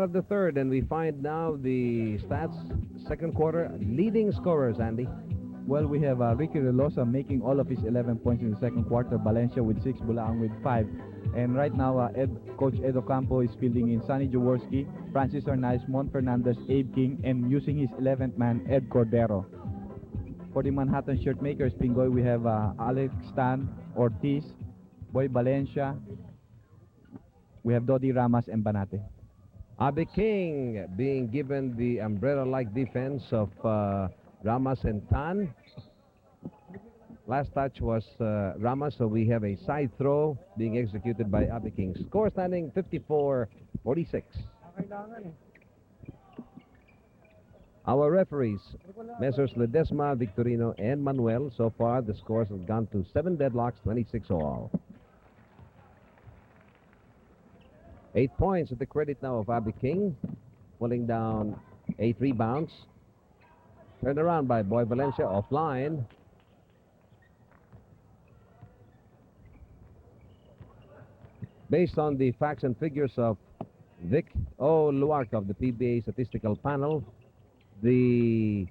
Start of the third, and we find now the stats. Second quarter, leading scorers, Andy. Well, we have Ricky Relosa making all of his 11 points in the second quarter, Valencia with 6, Bulaang with 5. And right now, Coach Ed Ocampo is fielding in Sonny Jaworski, Francis Arnaiz, Ramon Fernandez, Abe King, and using his 11th man, Ed Cordero. For the Manhattan shirt makers, Pingoy, we have Alex Stan, Ortiz, Boy Valencia, we have Dodi Ramas and Banate. Abe King being given the umbrella-like defense of Ramas and Tan. Last touch was Ramas, so we have a side throw being executed by Abe King. Score standing 54-46. Our referees, Messrs. Ledesma, Victorino, and Manuel. So far, the scores have gone to 7 deadlocks, 26 all. 8 points at the credit now of Abe King, pulling down 8 rebounds. Turned around by Boy Valencia, offline. Based on the facts and figures of Vic O. Luarca of the PBA statistical panel, the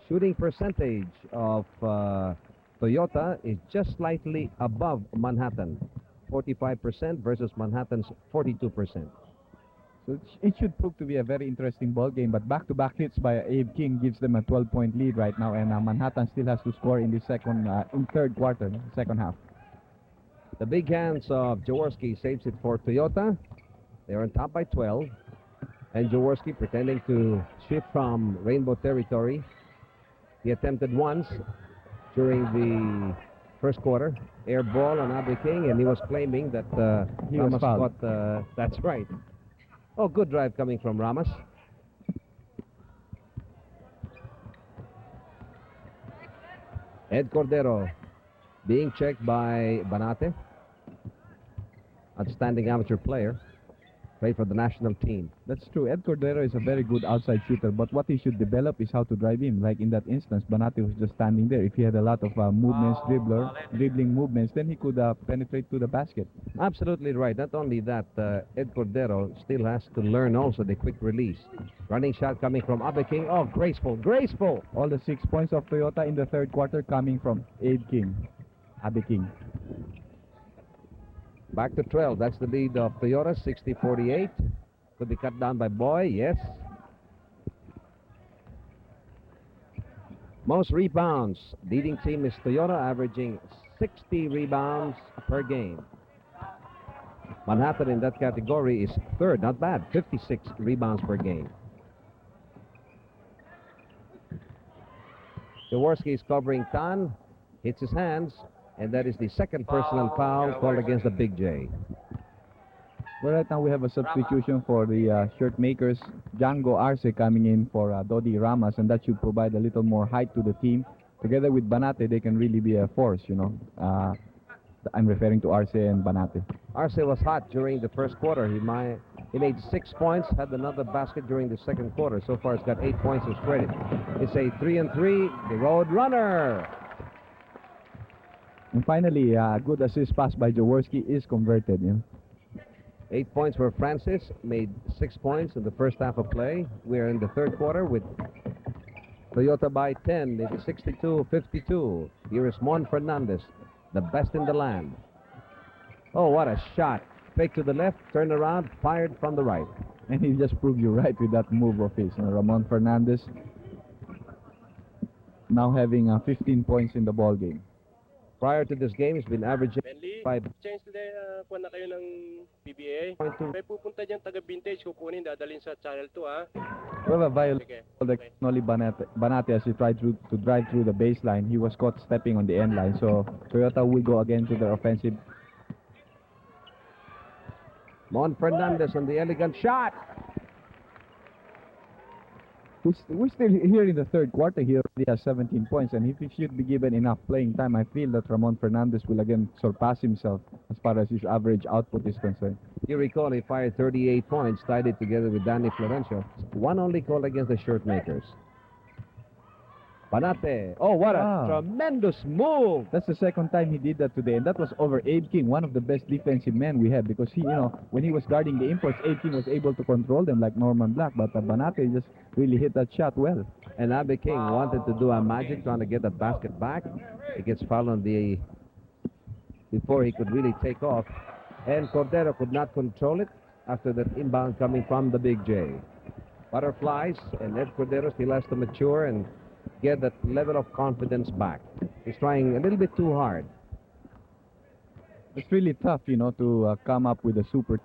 shooting percentage of Toyota is just slightly above Manhattan, 45% versus Manhattan's 42%. So it should prove to be a very interesting ball game, but back-to-back hits by Abe King gives them a 12-point lead right now, and Manhattan still has to score in the third quarter, second half. The big hands of Jaworski saves it for Toyota. They're on top by 12. And Jaworski pretending to shift from rainbow territory. He attempted once during the first quarter. Air ball on Abe King, and he was claiming that he was fouled. That's right. Oh, good drive coming from Ramas. Ed Cordero being checked by Banate. Outstanding amateur player. Played for the national team. That's true. Ed Cordero is a very good outside shooter, but what he should develop is how to drive him. Like in that instance, Banate was just standing there. If he had a lot of dribbling movements, then he could penetrate to the basket. Absolutely right. Not only that, Ed Cordero still has to learn also the quick release. Running shot coming from Abe King. Oh, graceful. All the 6 points of Toyota in the third quarter coming from Abe King. Back to 12. That's the lead of Toyota, 60-48. Could be cut down by Boy, yes. Most rebounds. Leading team is Toyota, averaging 60 rebounds per game. Manhattan in that category is third, not bad, 56 rebounds per game. Jaworski is covering Tan, hits his hands, and that is the second personal foul called against the Big J. Well, right now we have a substitution for the shirt makers. Django Arce coming in for Dodi Ramas, and that should provide a little more height to the team. Together with Banate, they can really be a force, you know. I'm referring to Arce and Banate. Arce was hot during the first quarter. He made 6 points, had another basket during the second quarter. So far, he's got 8 points as credit. It's a 3-3, the road runner. And finally, a good assist pass by Jaworski is converted. You know? 8 points for Francis, made 6 points in the first half of play. We're in the third quarter with Toyota by 10. It is 62-52. Here is Ramon Fernandez, the best in the land. Oh, what a shot. Fake to the left, turn around, fired from the right. And he just proved you right with that move of his. Ramon Fernandez now having 15 points in the ball game. Prior to this game, he's been averaging 5. Change today, kuha na kayo ng PBA. May pupunta dyan taga-vintage, kukunin, dadalhin sa Channel 2, ha? Well, a violation only Banate as he tried to drive through the baseline. He was caught stepping on the end line, so Toyota will go again to their offensive. Ramon Fernandez on the elegant shot. We're still here in the third quarter. He already has 17 points, and if he should be given enough playing time, I feel that Ramon Fernandez will again surpass himself as far as his average output is concerned. You recall he fired 38 points, tied it together with Danny Florencio. One only call against the shirt makers. Panate. Oh, what a Ah. tremendous move. That's the second time he did that today, and that was over Abe King, one of the best defensive men we have, because he, when he was guarding the imports, Abe King was able to control them like Norman Black, but Banate just really hit that shot well. And Abe King wanted to do a magic, trying to get the basket back. He gets fouled on the before he could really take off. And Cordero could not control it after that inbound coming from the Big J. Butterflies, and Ed Cordero still has to mature and get that level of confidence back. He's trying a little bit too hard. It's really tough, to come up with a super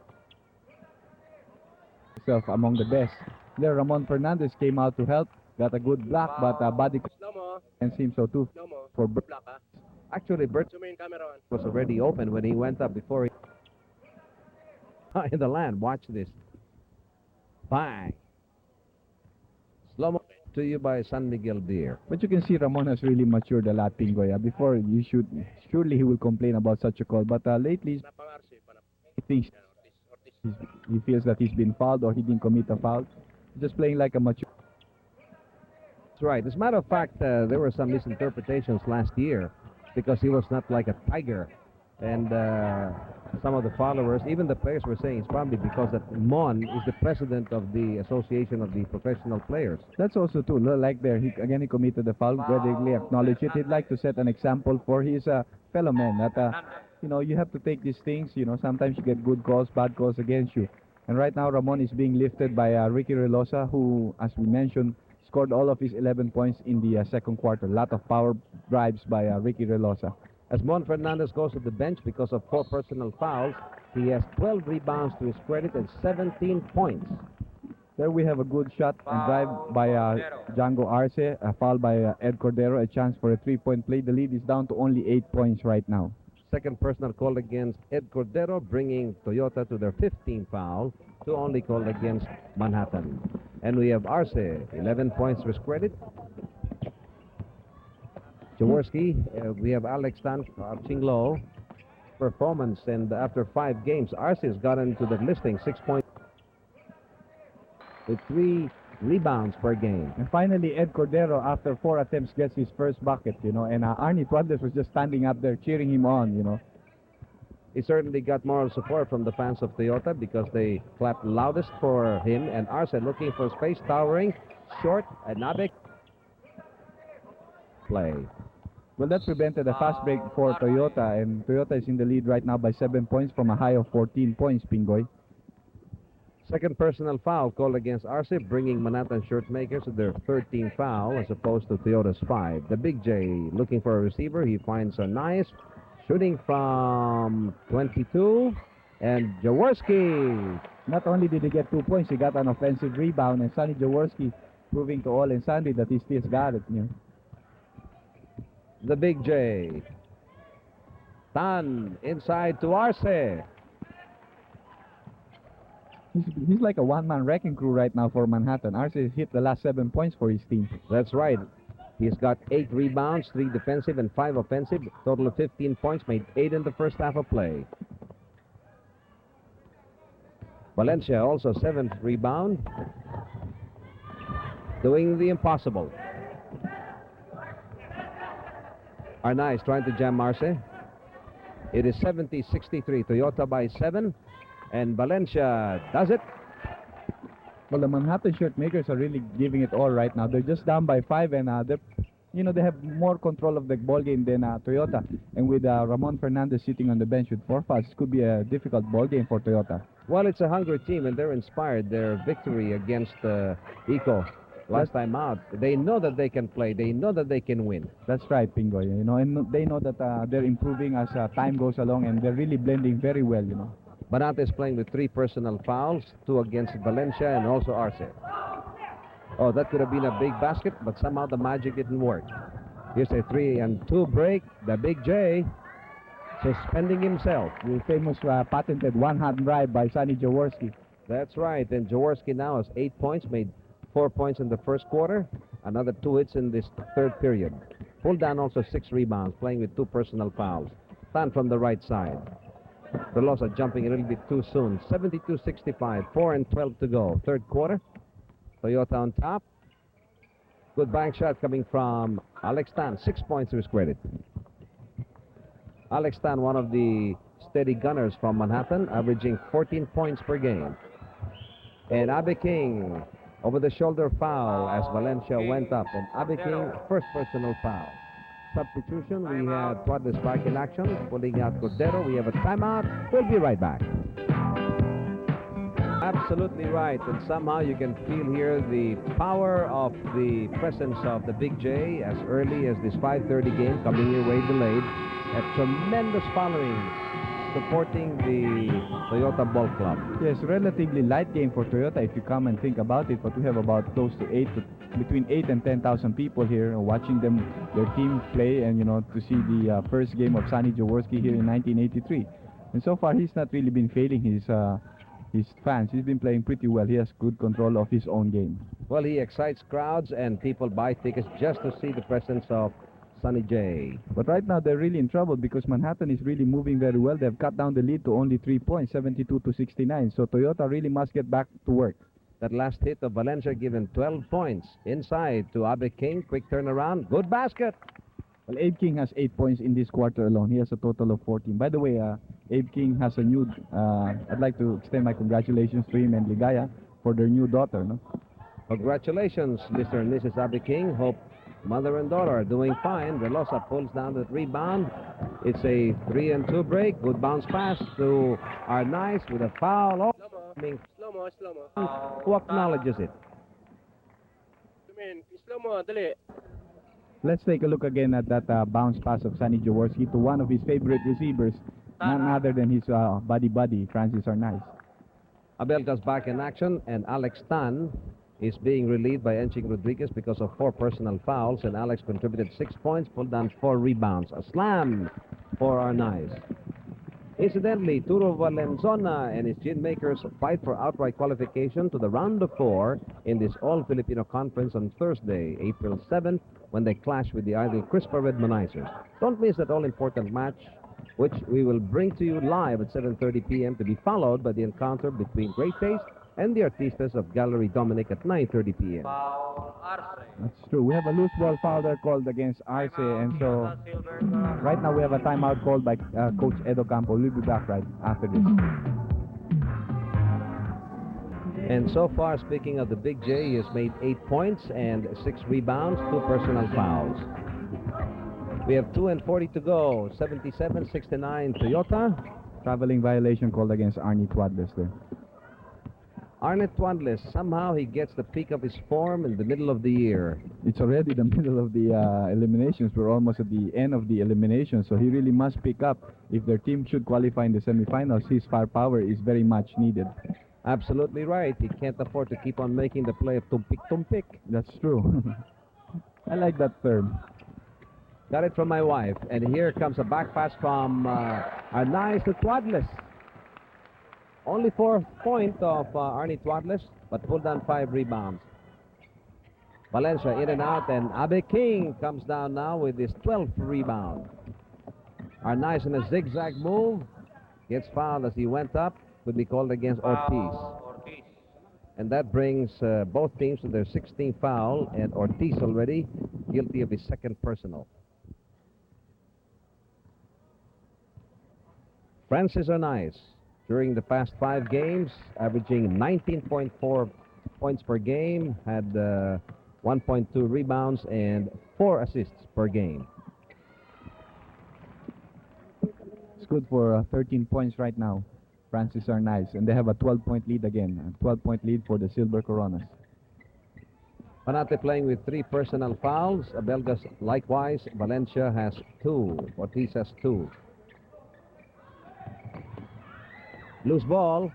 self among the best. There, Ramon Fernandez came out to help, got a good block, but body No mo. and seems so too No mo. for Black ha. Actually, Bert Zoom in camera on. was already open when he went up before he in the land. Watch this. Bang. Slow-mo to you by San Miguel Beer. But you can see Ramon has really matured a lot, Pingoy. Before, surely he will complain about such a call. But lately, Napangarsi. he thinks he feels that he's been fouled or he didn't commit a foul. Just playing like a mature. That's right. As a matter of fact, there were some misinterpretations last year because he was not like a tiger. And some of the followers, even the players, were saying it's probably because that Mon is the president of the Association of the Professional Players. That's also true. Like there, he committed a foul, readily acknowledged it. He'd like to set an example for his fellow men that, you have to take these things. Sometimes you get good calls, bad calls against you. And right now, Ramon is being lifted by Ricky Relosa, who, as we mentioned, scored all of his 11 points in the second quarter. A lot of power drives by Ricky Relosa. As Ramon Fernandez goes to the bench because of 4 personal fouls, he has 12 rebounds to his credit and 17 points. There we have a good shot and drive by Django Arce, a foul by Ed Cordero, a chance for a 3-point play. The lead is down to only 8 points right now. Second personal call against Ed Cordero, bringing Toyota to their 15th foul, 2 only called against Manhattan. And we have Arce, 11 points to his credit. Jaworski, we have Alex Tan Chinglo performance, and after 5 games, Arce has gotten to the listing 6 points with 3 rebounds per game. And finally, Ed Cordero, after 4 attempts, gets his first bucket, and Arnie Tuandes was just standing up there cheering him on, He certainly got moral support from the fans of Toyota because they clapped loudest for him, and Arce looking for space, towering, short, and Nabe play. Well, that prevented a fast break for Toyota, and Toyota is in the lead right now by 7 points from a high of 14 points, Pingoy. Second personal foul called against Arce, bringing Manhattan Shirtmakers to their 13th foul as opposed to Toyota's 5. The Big J looking for a receiver. He finds a nice shooting from 22, and Jaworski. Not only did he get 2 points, he got an offensive rebound, and Sonny Jaworski proving to all and sundry that he still got it. The Big J. Tan inside to Arce. He's like a one-man wrecking crew right now for Manhattan. Arce hit the last 7 points for his team. That's right. He's got 8 rebounds, 3 defensive and 5 offensive. Total of 15 points, made 8 in the first half of play. Valencia also 7th rebound. Doing the impossible. Arnaiz trying to jam Arce. It is 70-63. Toyota by 7. And Valencia does it. Well, the Manhattan Shirtmakers are really giving it all right now. They're just down by 5, and they have more control of the ball game than Toyota. And with Ramon Fernandez sitting on the bench with 4 fouls, it could be a difficult ball game for Toyota. Well, it's a hungry team, and they're inspired. Their victory against Eco last time out. They know that they can play. They know that they can win. That's right, Pingoy. And they know that they're improving as time goes along, and they're really blending very well. Banate is playing with 3 personal fouls, 2 against Valencia and also Arce. Oh, that could have been a big basket, but somehow the magic didn't work. Here's a 3-and-2 break. The Big J suspending himself. The famous patented one-hand drive by Sonny Jaworski. That's right, and Jaworski now has 8 points, made 4 points in the first quarter, another 2 hits in this third period. Pulled down also 6 rebounds, playing with 2 personal fouls. Tan from the right side. Velosa jumping a little bit too soon. 72-65, 4-12 to go. Third quarter. Toyota on top. Good bank shot coming from Alex Tan. 6 points to his credit. Alex Tan, one of the steady gunners from Manhattan, averaging 14 points per game. And Abe King, over the shoulder foul as Valencia went up. And Abe King, first personal foul. Substitution, we have Tuadles back in action, pulling out Cordero. We have a timeout. We'll be right back. Absolutely right, and somehow you can feel here the power of the presence of the Big J as early as this 5:30 game coming your way delayed. A tremendous following supporting the Toyota Ball Club. Yes, relatively light game for Toyota if you come and think about it, but we have about close to between 8 and 10,000 people here watching their team play, and to see the first game of Sonny Jaworski here in 1983. And so far he's not really been failing his fans. He's been playing pretty well. He has good control of his own game. Well, he excites crowds and people buy tickets just to see the presence of Sonny J. But right now they're really in trouble because Manhattan is really moving very well. They've cut down the lead to only 3 points, 72-69. So Toyota really must get back to work. That last hit of Valencia given 12 points. Inside to Abe King. Quick turnaround. Good basket. Well, Abe King has 8 points in this quarter alone. He has a total of 14. By the way, Abe King has a new... I'd like to extend my congratulations to him and Ligaya for their new daughter. No? Congratulations, Mr. and Mrs. Abe King. Hope mother and daughter are doing fine. Velosa pulls down the rebound. It's a 3-2 break. Good bounce pass to Arnaiz with a foul. Oh, Slow-mo. who acknowledges it? Slow-mo, dali. Let's take a look again at that bounce pass of Sonny Jaworski to one of his favorite receivers, none other than his buddy, Francis Arnaiz. Abelga's back in action, and Alex Tan is being relieved by Enching Rodriguez because of 4 personal fouls, and Alex contributed 6 points, pulled down 4 rebounds. A slam for Arnaiz. Incidentally, Turo Valenzona and his gin makers fight for outright qualification to the round of 4 in this All-Filipino Conference on Thursday, April 7th, when they clash with the idol Crispa Red Manizers. Don't miss that all-important match, which we will bring to you live at 7:30 p.m. to be followed by the encounter between Great Taste and the Artistas of Gallery Dominic at 9:30 p.m. That's true. We have a loose ball foul there called against Arce, and so right now we have a timeout called by Coach Edo Campo. We'll be back right after this. And so far, speaking of the Big J, he has made 8 points and 6 rebounds, 2 personal fouls. We have 2:40 to go. 77-69 Toyota. Traveling violation called against Arnie Tuadles there. Arnett Tuadles, somehow he gets the peak of his form in the middle of the year. It's already the middle of the eliminations. We're almost at the end of the elimination, so he really must pick up. If their team should qualify in the semifinals, his firepower is very much needed. Absolutely right. He can't afford to keep on making the play of tumpik-tumpik. That's true. I like that term. Got it from my wife. And here comes a back pass from Arnaiz to Tuadles. Only 4th point of Arnie Tuadles, but pulled down 5 rebounds. Valencia in and out, and Abe King comes down now with his 12th rebound. Arnaiz in a zigzag move. Gets fouled as he went up. Could be called against Ortiz. And that brings both teams to their 16th foul, and Ortiz already guilty of his 2nd personal. Francis Arnaiz, during the past 5 games, averaging 19.4 points per game, had 1.2 rebounds and 4 assists per game. It's good for 13 points right now. Francis Arnaiz, and they have a 12-point lead again. A 12-point lead for the Silver Coronas. Panate playing with 3 personal fouls. Abelgas likewise. Valencia has 2. Ortiz has 2. Loose ball.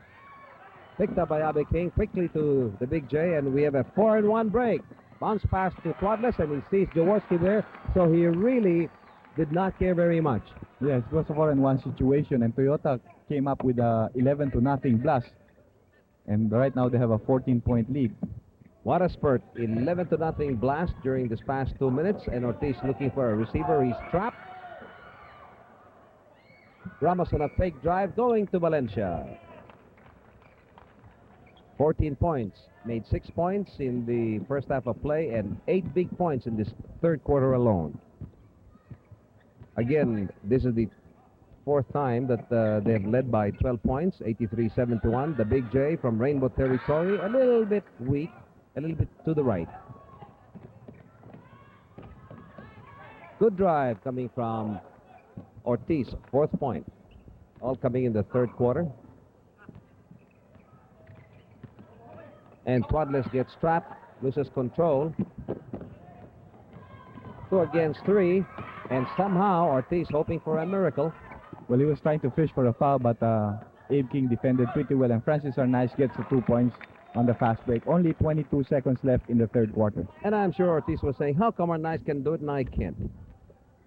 Picked up by Abe King. Quickly to the Big J, and we have a 4-1 break. Bounce pass to Tuadles, and he sees Jaworski there, so he really did not care very much. Yes, it was a 4-1 situation, and Toyota came up with a 11-0 blast. And right now they have a 14-point lead. What a spurt. 11-0 blast during this past 2 minutes, and Ortiz looking for a receiver. He's trapped. Ramos on a fake drive going to Valencia. 14 points. Made 6 points in the first half of play and 8 big points in this third quarter alone. Again, this is the fourth time that they have led by 12 points, 83-71. The Big J from Rainbow Territory, a little bit weak, a little bit to the right. Good drive coming from Ortiz, fourth point. All coming in the third quarter. And Twadless gets trapped, loses control. 2 against 3, and somehow Ortiz hoping for a miracle. Well, he was trying to fish for a foul, but Abe King defended pretty well, and Francis Arnaiz gets the 2 points on the fast break. Only 22 seconds left in the third quarter. And I'm sure Ortiz was saying, how come Arnaiz can do it and I can't?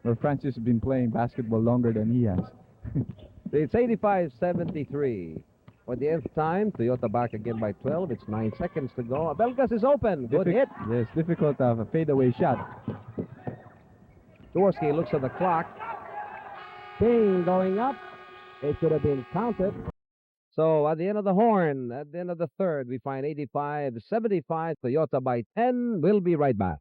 Well, Francis has been playing basketball longer than he has. It's 85-73. For the 8th time, Toyota back again by 12. It's 9 seconds to go. Abelgas is open. Good hit. Yes, difficult to have a fadeaway shot. Jaworski looks at the clock. King going up. It should have been counted. So at the end of the horn, at the end of the third, we find 85-75. Toyota by 10. We'll be right back.